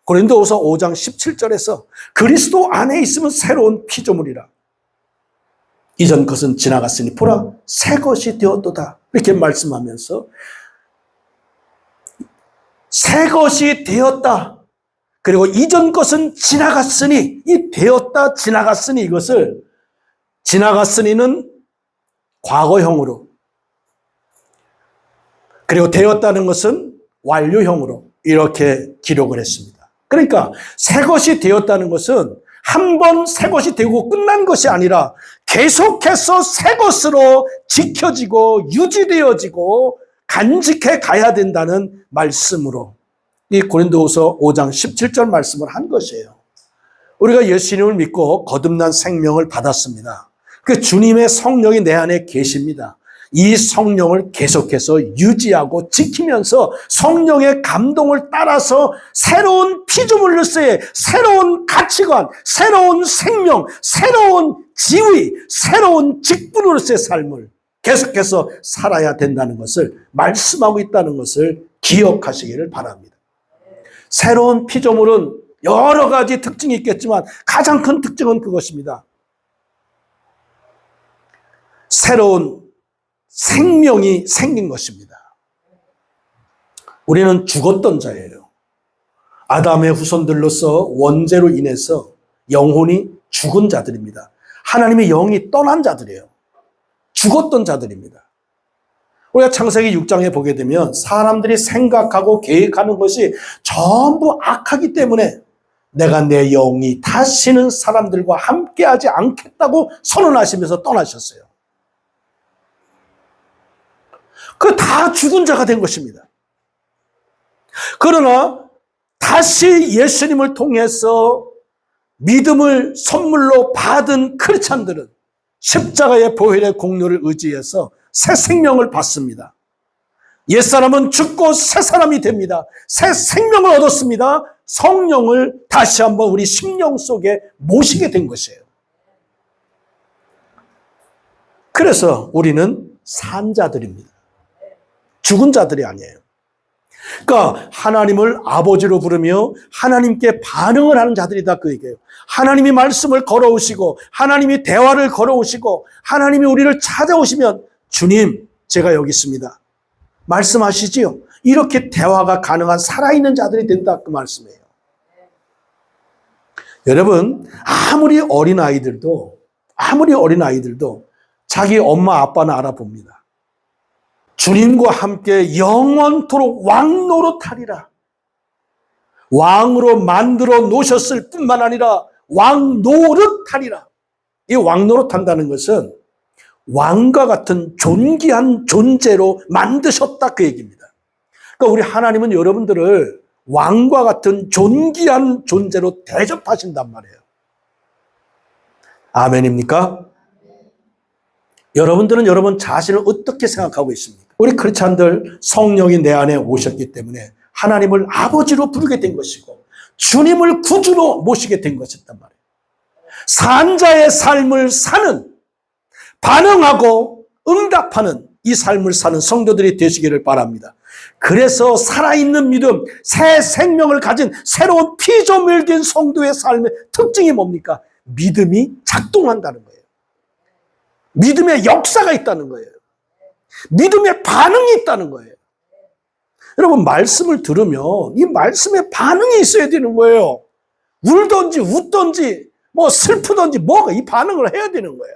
고린도후서 5장 17절에서 그리스도 안에 있으면 새로운 피조물이라. 이전 것은 지나갔으니 보라 새 것이 되었도다. 이렇게 말씀하면서 새 것이 되었다. 그리고 이전 것은 지나갔으니, 이 되었다 지나갔으니, 이것을 지나갔으니는 과거형으로, 그리고 되었다는 것은 완료형으로 이렇게 기록을 했습니다. 그러니까 새 것이 되었다는 것은 한 번 새 것이 되고 끝난 것이 아니라 계속해서 새 것으로 지켜지고 유지되어지고 간직해 가야 된다는 말씀으로 이 고린도후서 5장 17절 말씀을 한 것이에요. 우리가 예수님을 믿고 거듭난 생명을 받았습니다. 그 주님의 성령이 내 안에 계십니다. 이 성령을 계속해서 유지하고 지키면서 성령의 감동을 따라서 새로운 피조물로서의 새로운 가치관, 새로운 생명, 새로운 지위, 새로운 직분으로서의 삶을 계속해서 살아야 된다는 것을 말씀하고 있다는 것을 기억하시기를 바랍니다. 새로운 피조물은 여러 가지 특징이 있겠지만 가장 큰 특징은 그것입니다. 새로운 생명이 생긴 것입니다. 우리는 죽었던 자예요. 아담의 후손들로서 원죄로 인해서 영혼이 죽은 자들입니다. 하나님의 영이 떠난 자들이에요. 죽었던 자들입니다. 우리가 창세기 6장에 보게 되면 사람들이 생각하고 계획하는 것이 전부 악하기 때문에 내가 내 영이 다시는 사람들과 함께하지 않겠다고 선언하시면서 떠나셨어요. 그 다 죽은 자가 된 것입니다. 그러나 다시 예수님을 통해서 믿음을 선물로 받은 크리스찬들은 십자가의 보혈의 공로를 의지해서 새 생명을 받습니다. 옛사람은 죽고 새 사람이 됩니다. 새 생명을 얻었습니다. 성령을 다시 한번 우리 심령 속에 모시게 된 것이에요. 그래서 우리는 산 자들입니다. 죽은 자들이 아니에요. 그러니까 하나님을 아버지로 부르며 하나님께 반응을 하는 자들이다 그 얘기예요. 하나님이 말씀을 걸어오시고 하나님이 대화를 걸어오시고 하나님이 우리를 찾아오시면 주님 제가 여기 있습니다. 말씀하시지요. 이렇게 대화가 가능한 살아있는 자들이 된다 그 말씀이에요. 여러분 아무리 어린아이들도 자기 엄마 아빠는 알아봅니다. 주님과 함께 영원토록 왕노릇하리라. 왕으로 만들어 놓으셨을 뿐만 아니라 왕노릇하리라. 이 왕노릇한다는 것은 왕과 같은 존귀한 존재로 만드셨다 그 얘기입니다. 그러니까 우리 하나님은 여러분들을 왕과 같은 존귀한 존재로 대접하신단 말이에요. 아멘입니까? 여러분들은 여러분 자신을 어떻게 생각하고 있습니까? 우리 크리스찬들 성령이 내 안에 오셨기 때문에 하나님을 아버지로 부르게 된 것이고 주님을 구주로 모시게 된 것이었단 말이에요. 산자의 삶을 사는, 반응하고 응답하는 이 삶을 사는 성도들이 되시기를 바랍니다. 그래서 살아있는 믿음, 새 생명을 가진 새로운 피조물 된 성도의 삶의 특징이 뭡니까? 믿음이 작동한다는 거예요. 믿음의 역사가 있다는 거예요. 믿음의 반응이 있다는 거예요. 여러분 말씀을 들으면 이 말씀에 반응이 있어야 되는 거예요. 울든지 웃든지 뭐 슬프든지 뭐가 이 반응을 해야 되는 거예요.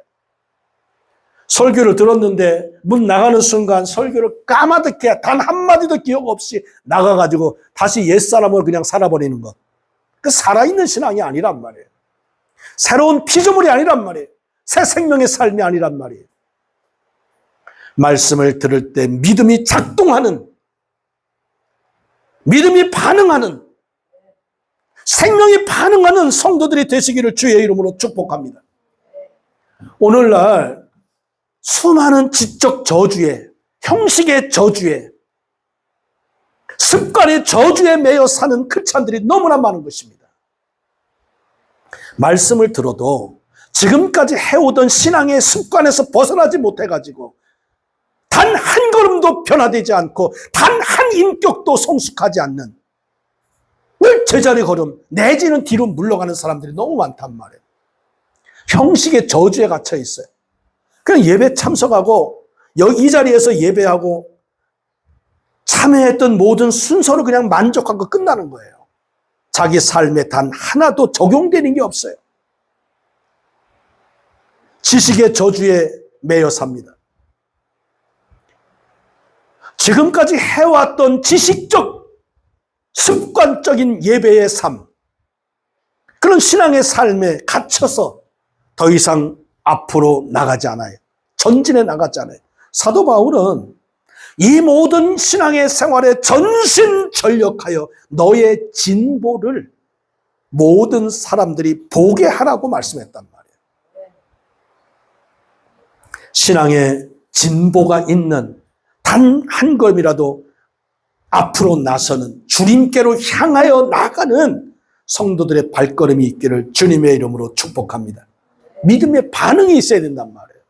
설교를 들었는데 문 나가는 순간 설교를 까마득해 단 한마디도 기억 없이 나가가지고 다시 옛사람을 그냥 살아버리는 것. 그 살아있는 신앙이 아니란 말이에요. 새로운 피조물이 아니란 말이에요. 새 생명의 삶이 아니란 말이에요. 말씀을 들을 때 믿음이 작동하는, 믿음이 반응하는, 생명이 반응하는 성도들이 되시기를 주의 이름으로 축복합니다. 오늘날 수많은 지적 저주에, 형식의 저주에, 습관의 저주에 매여 사는 크리스찬들이 너무나 많은 것입니다. 말씀을 들어도 지금까지 해오던 신앙의 습관에서 벗어나지 못해가지고 단 한 걸음도 변화되지 않고 단 한 인격도 성숙하지 않는 늘 제자리 걸음 내지는 뒤로 물러가는 사람들이 너무 많단 말이에요. 형식의 저주에 갇혀 있어요. 그냥 예배 참석하고 이 자리에서 예배하고 참여했던 모든 순서로 그냥 만족하고 끝나는 거예요. 자기 삶에 단 하나도 적용되는 게 없어요. 지식의 저주에 매여 삽니다. 지금까지 해왔던 지식적 습관적인 예배의 삶, 그런 신앙의 삶에 갇혀서 더 이상 앞으로 나가지 않아요. 전진해 나가지 않아요. 사도 바울은 이 모든 신앙의 생활에 전신전력하여 너의 진보를 모든 사람들이 보게 하라고 말씀했단 말이에요. 신앙의 진보가 있는 단 한 걸음이라도 앞으로 나서는 주님께로 향하여 나가는 성도들의 발걸음이 있기를 주님의 이름으로 축복합니다. 믿음의 반응이 있어야 된단 말이에요.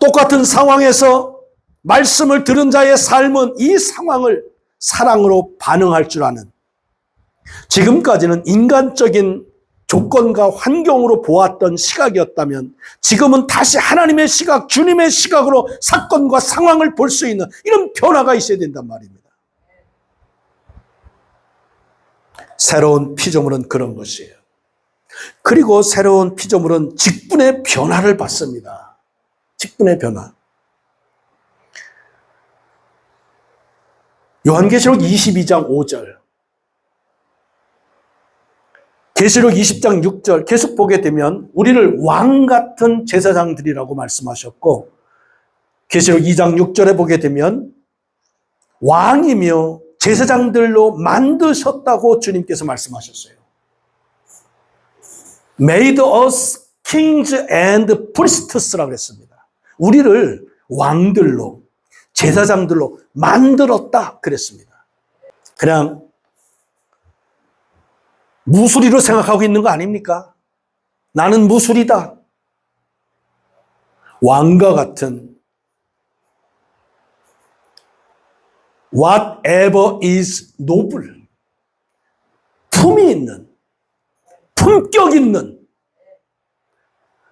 똑같은 상황에서 말씀을 들은 자의 삶은 이 상황을 사랑으로 반응할 줄 아는, 지금까지는 인간적인 조건과 환경으로 보았던 시각이었다면 지금은 다시 하나님의 시각, 주님의 시각으로 사건과 상황을 볼 수 있는 이런 변화가 있어야 된단 말입니다. 새로운 피조물은 그런 것이에요. 그리고 새로운 피조물은 직분의 변화를 받습니다. 직분의 변화. 요한계시록 22장 5절, 계시록 20장 6절 계속 보게 되면 우리를 왕 같은 제사장들이라고 말씀하셨고, 계시록 2장 6절에 보게 되면 왕이며 제사장들로 만드셨다고 주님께서 말씀하셨어요. Made us kings and priests라고 했습니다. 우리를 왕들로, 제사장들로 만들었다 그랬습니다. 그냥 무술이로 생각하고 있는 거 아닙니까? 나는 무술이다. 왕과 같은 whatever is noble, 품이 있는, 품격 있는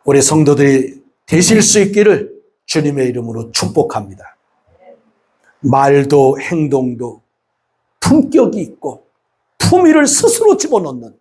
우리 성도들이 되실 수 있기를 주님의 이름으로 축복합니다. 말도 행동도 품격이 있고 품위를 스스로 집어넣는